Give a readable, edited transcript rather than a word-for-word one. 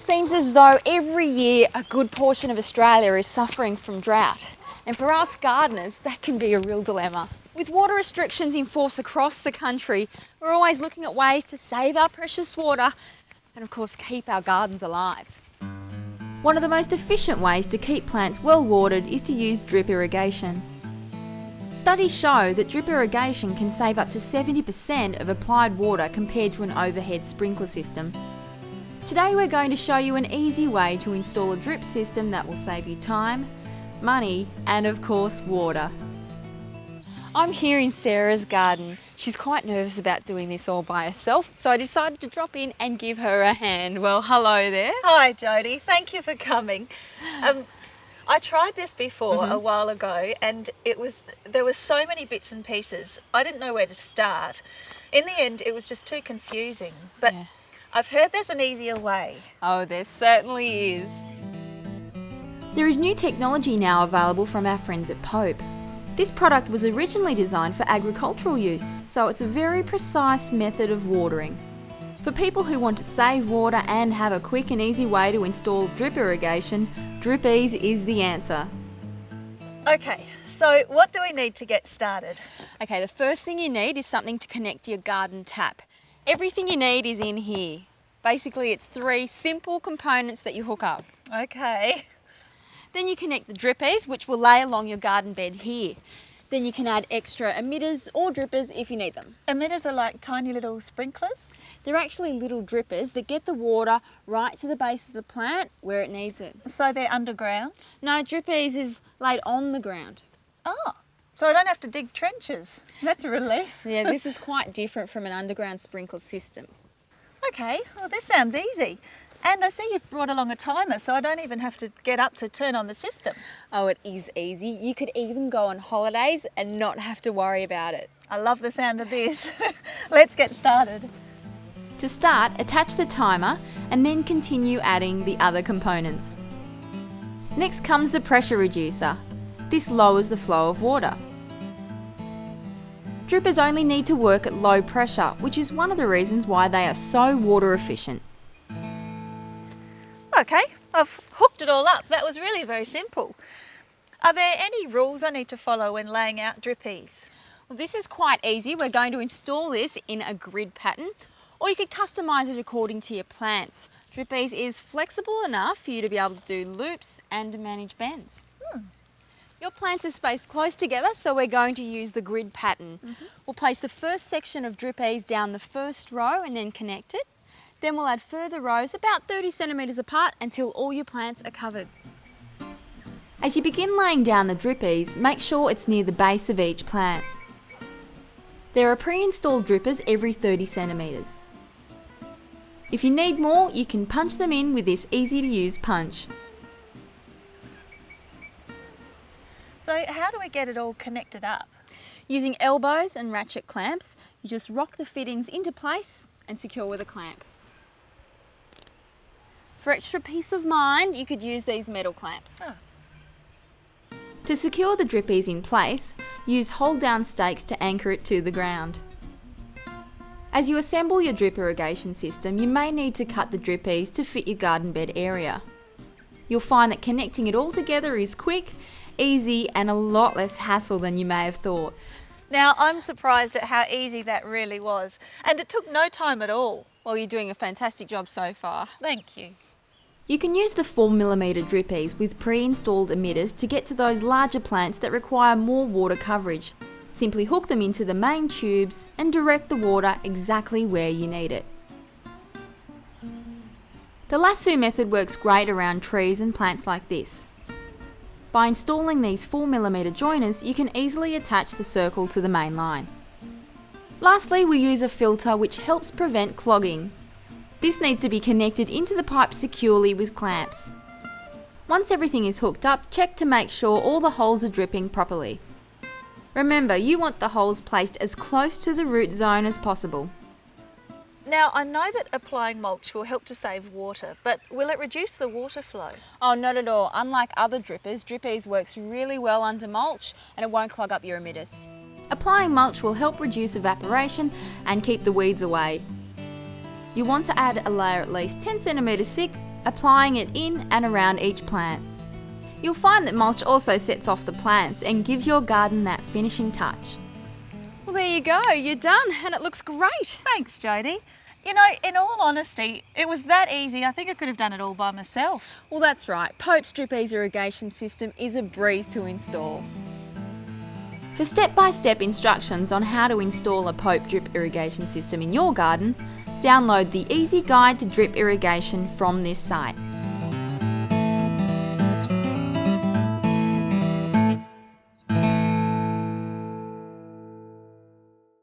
seems as though every year a good portion of Australia is suffering from drought. And for us gardeners, that can be a real dilemma. With water restrictions in force across the country, we're always looking at ways to save our precious water and of course keep our gardens alive. One of the most efficient ways to keep plants well watered is to use drip irrigation. Studies show that drip irrigation can save up to 70% of applied water compared to an overhead sprinkler system. Today we're going to show you an easy way to install a drip system that will save you time, money and of course water. I'm here in Sarah's garden. She's quite nervous about doing this all by herself, so I decided to drop in and give her a hand. Well, hello there. Hi Jodie, thank you for coming. I tried this before a while ago and there were so many bits and pieces. I didn't know where to start. In the end, it was just too confusing, but yeah. I've heard there's an easier way. Oh, there certainly is. There is new technology now available from our friends at Pope. This product was originally designed for agricultural use, so it's a very precise method of watering. For people who want to save water and have a quick and easy way to install drip irrigation, Drip Ease is the answer. Okay, so what do we need to get started? Okay, the first thing you need is something to connect to your garden tap. Everything you need is in here. Basically, it's 3 simple components that you hook up. Okay. Then you connect the Drip Ease, which will lay along your garden bed here. Then you can add extra emitters or drippers if you need them. Emitters are like tiny little sprinklers? They're actually little drippers that get the water right to the base of the plant where it needs it. So they're underground? No, Drip Ease is laid on the ground. Oh, so I don't have to dig trenches. That's a relief. Yeah, this is quite different from an underground sprinkler system. Okay, well this sounds easy. And I see you've brought along a timer, so I don't even have to get up to turn on the system. Oh, it is easy. You could even go on holidays and not have to worry about it. I love the sound of this. Let's get started. To start, attach the timer and then continue adding the other components. Next comes the pressure reducer. This lowers the flow of water. Drippers only need to work at low pressure, which is one of the reasons why they are so water efficient. Okay, I've hooked it all up. That was really very simple. Are there any rules I need to follow when laying out Drip Ease? Well, this is quite easy. We're going to install this in a grid pattern, or you could customise it according to your plants. Drip Ease is flexible enough for you to be able to do loops and manage bends. Your plants are spaced close together, so we're going to use the grid pattern. We'll place the first section of Drip Ease down the first row and then connect it. Then we'll add further rows about 30 centimetres apart until all your plants are covered. As you begin laying down the Drip Ease, make sure it's near the base of each plant. There are pre-installed drippers every 30 centimetres. If you need more, you can punch them in with this easy to use punch. So how do we get it all connected up? Using elbows and ratchet clamps, you just rock the fittings into place and secure with a clamp. For extra peace of mind, you could use these metal clamps. To secure the Drip Ease in place, use hold down stakes to anchor it to the ground. As you assemble your drip irrigation system, you may need to cut the Drip Ease to fit your garden bed area. You'll find that connecting it all together is quick, easy and a lot less hassle than you may have thought. Now I'm surprised at how easy that really was, and it took no time at all. Well, you're doing a fantastic job so far. Thank you. You can use the 4mm Drip Ease with pre-installed emitters to get to those larger plants that require more water coverage. Simply hook them into the main tubes and direct the water exactly where you need it. The lasso method works great around trees and plants like this. By installing these 4mm joiners, you can easily attach the circle to the main line. Lastly, we use a filter which helps prevent clogging. This needs to be connected into the pipe securely with clamps. Once everything is hooked up, check to make sure all the holes are dripping properly. Remember, you want the holes placed as close to the root zone as possible. Now, I know that applying mulch will help to save water, but will it reduce the water flow? Oh, not at all. Unlike other drippers, Drip Ease works really well under mulch and it won't clog up your emitters. Applying mulch will help reduce evaporation and keep the weeds away. You want to add a layer at least 10 centimetres thick applying it in and around each plant. You'll find that mulch also sets off the plants and gives your garden that finishing touch. Well, there you go, you're done, and it looks great. Thanks, Jodie. You know, in all honesty, it was that easy. I think I could have done it all by myself. Well, that's right. Pope's Drip Ease irrigation system is a breeze to install. For step-by-step instructions on how to install a Pope drip irrigation system in your garden, download the Easy Guide to Drip Irrigation from this site.